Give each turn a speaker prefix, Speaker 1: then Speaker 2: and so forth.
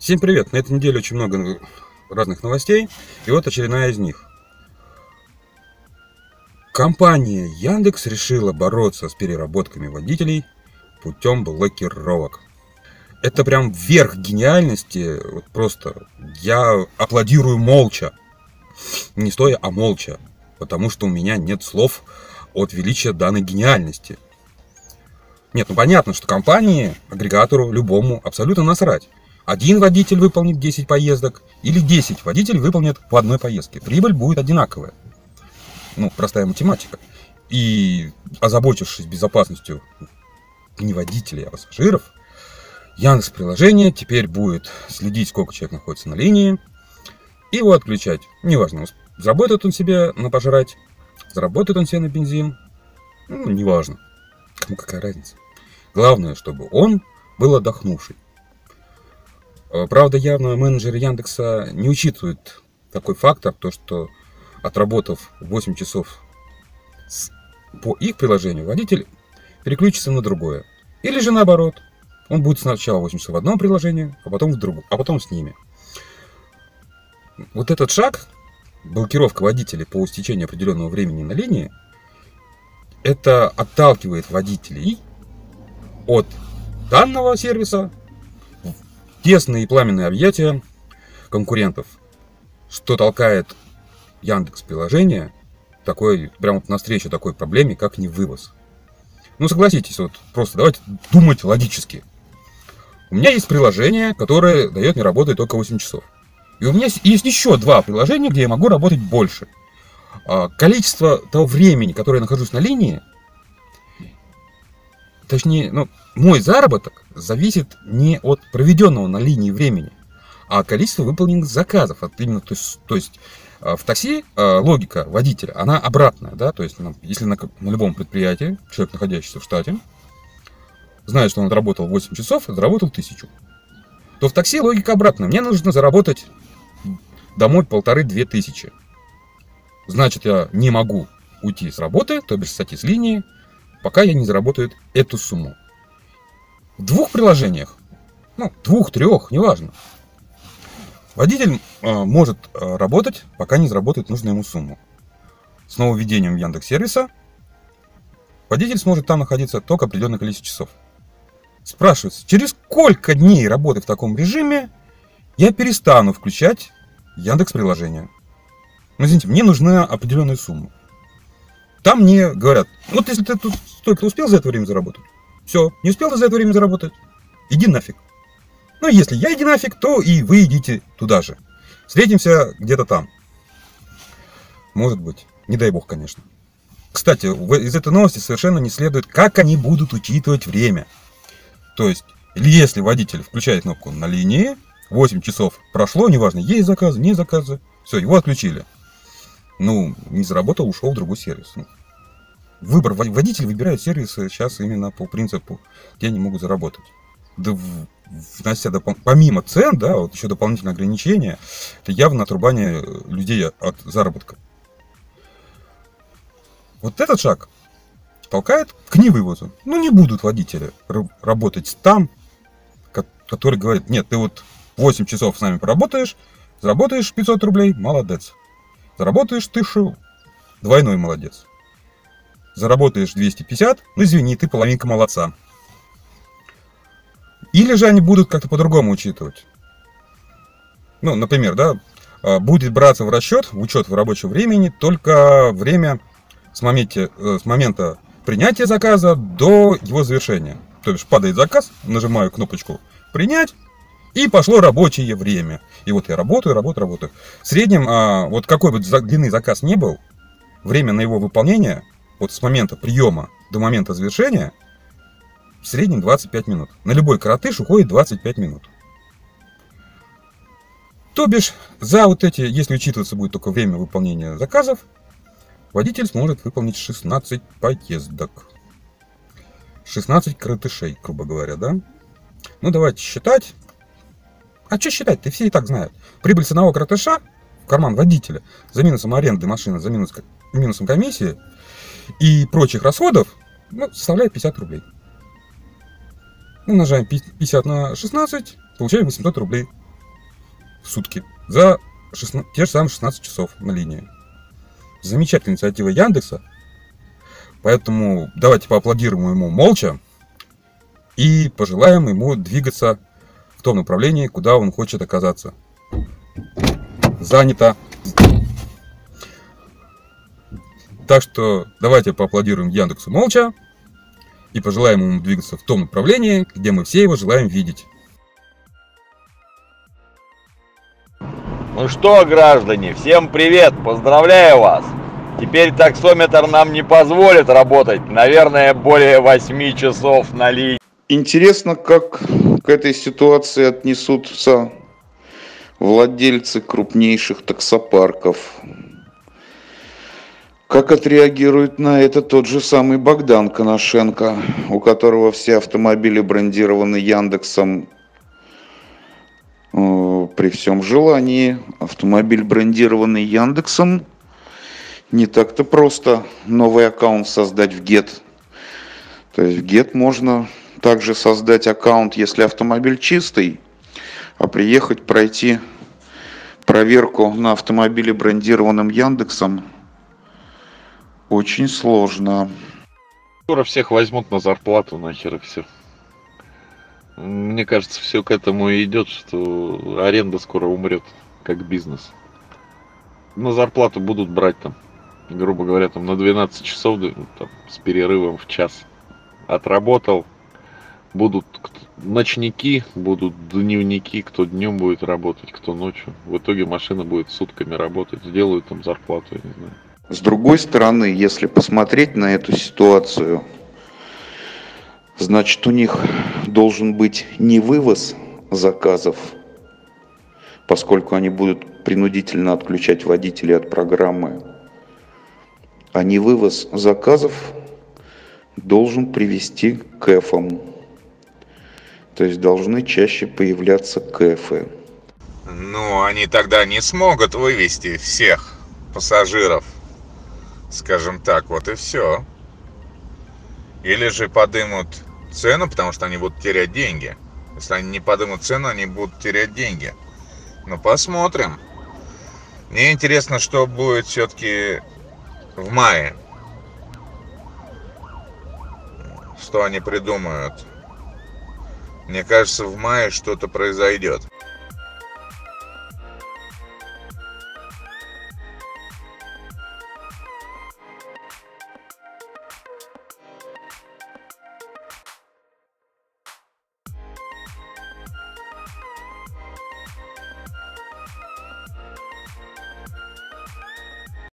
Speaker 1: Всем привет! На этой неделе очень много разных новостей, и вот очередная из них. Компания Яндекс решила бороться с переработками водителей путем блокировок. Это прям верх гениальности, вот просто я аплодирую молча, не стоя, а молча, потому что у меня нет слов от величия данной гениальности. Нет, ну понятно, что компании, агрегатору, любому абсолютно насрать. Один водитель выполнит 10 поездок или 10 водителей выполнят по одной поездке. Прибыль будет одинаковая. Ну, простая математика. И озаботившись безопасностью не водителей, а пассажиров, Яндекс.Приложение теперь будет следить, сколько человек находится на линии, и его отключать. Неважно, заработает он себе на пожрать, заработает он себе на бензин, ну, неважно. Кому какая разница. Главное, чтобы он был отдохнувший. Правда, явно менеджеры Яндекса не учитывают такой фактор, то что отработав 8 часов по их приложению, водитель переключится на другое. Или же наоборот, он будет сначала 8 часов в одном приложении, а потом в другом, а потом с ними. Вот этот шаг, блокировка водителей по истечению определенного времени на линии, это отталкивает водителей от данного сервиса в тесные и пламенные объятия конкурентов, что толкает Яндекс.Приложение прямо навстречу такой проблеме, как невывоз. Ну, согласитесь, вот просто давайте думать логически. У меня есть приложение, которое дает мне работать только 8 часов. И у меня есть еще два приложения, где я могу работать больше. Количество того времени, которое я нахожусь на линии, точнее, мой заработок зависит не от проведенного на линии времени, а от количества выполненных заказов. То есть в такси логика водителя, она обратная. Да? То есть если на любом предприятии человек, находящийся в штате, знает, что он отработал 8 часов, заработал 1000, то в такси логика обратная. Мне нужно заработать домой 1500-2000. Значит, я не могу уйти с работы, то бишь сойти с линии, пока я не заработаю эту сумму. В двух приложениях, двух-трех, неважно, водитель может работать, пока не заработает нужную ему сумму. С нововведением Яндекс.Сервиса водитель сможет там находиться только определенное количество часов. Спрашивается, через сколько дней работы в таком режиме я перестану включать Яндекс.Приложение? Извините, мне нужна определенная сумма. Там мне говорят, вот если ты тут столько успел за это время заработать, все, не успел ты за это время заработать, иди нафиг. Ну, если я иди нафиг, то и вы идите туда же. Встретимся где-то там. Может быть, не дай бог, конечно. Кстати, из этой новости совершенно не следует, как они будут учитывать время. То есть, если водитель включает кнопку на линии, 8 часов прошло, неважно, есть заказы, нет заказы, все, его отключили. Не заработал, ушел в другой сервис. Водитель выбирает сервисы сейчас именно по принципу, где они могут заработать. Да, внося помимо цен, да, вот еще дополнительные ограничения, это явно отрубание людей от заработка. Вот этот шаг толкает к невывозу. Не будут водители работать там, который говорит, нет, ты вот 8 часов с нами поработаешь, заработаешь 500 рублей, молодец. Заработаешь 1000, двойной молодец. Заработаешь 250, извини, ты половинка молодца. Или же они будут как-то по-другому учитывать. Например, да, будет браться в расчет, в учет рабочего времени, только время с момента принятия заказа до его завершения. То бишь падает заказ, нажимаю кнопочку «Принять», и пошло рабочее время. И вот я работаю. В среднем, вот какой бы длинный заказ ни был, время на его выполнение, вот с момента приема до момента завершения, в среднем 25 минут. На любой коротыш уходит 25 минут. То бишь, за вот эти, если учитываться будет только время выполнения заказов, водитель сможет выполнить 16 поездок. 16 коротышей, грубо говоря, да? Давайте считать. А что считать-то? Все и так знают. Прибыль с одного коротыша в карман водителя за минусом аренды машины, за минусом комиссии и прочих расходов составляет 50 рублей. Умножаем 50 на 16, получаем 800 рублей. в сутки за те же самые 16 часов на линии. Замечательная инициатива Яндекса. Поэтому давайте поаплодируем ему молча и пожелаем ему двигаться в том направлении, куда он хочет оказаться. Занято. Так что давайте поаплодируем Яндексу молча и пожелаем ему двигаться в том направлении, где мы все его желаем видеть.
Speaker 2: Ну что, граждане, всем привет, поздравляю вас! Теперь таксометр нам не позволит работать, наверное, более 8 часов на линии.
Speaker 3: Интересно, как к этой ситуации отнесутся владельцы крупнейших таксопарков. Как отреагирует на это тот же самый Богдан Коношенко, у которого все автомобили брендированы Яндексом. При всем желании автомобиль, брендированный Яндексом, не так-то просто новый аккаунт создать в Get. То есть в Get можно также создать аккаунт, если автомобиль чистый, а приехать пройти проверку на автомобиле, брендированном Яндексом, очень сложно.
Speaker 4: Скоро всех возьмут на зарплату, нахер и все. Мне кажется, все к этому и идет, что аренда скоро умрет, как бизнес. На зарплату будут брать там, грубо говоря, там на 12 часов там, с перерывом в час. Отработал, будут ночники, будут дневники, кто днем будет работать, кто ночью. В итоге машина будет сутками работать, сделают там зарплату, я не знаю.
Speaker 3: С другой стороны, если посмотреть на эту ситуацию, значит, у них должен быть не вывоз заказов, поскольку они будут принудительно отключать водителей от программы, а не вывоз заказов должен привести к кэфам. То есть должны чаще появляться кэфы.
Speaker 5: Ну, они тогда не смогут вывести всех пассажиров, скажем так, вот и все. Или же подымут цену, потому что они будут терять деньги. Если они не подымут цену, они будут терять деньги. Ну, посмотрим. Мне интересно, что будет все-таки в мае. Что они придумают. Мне кажется, в мае что-то произойдет.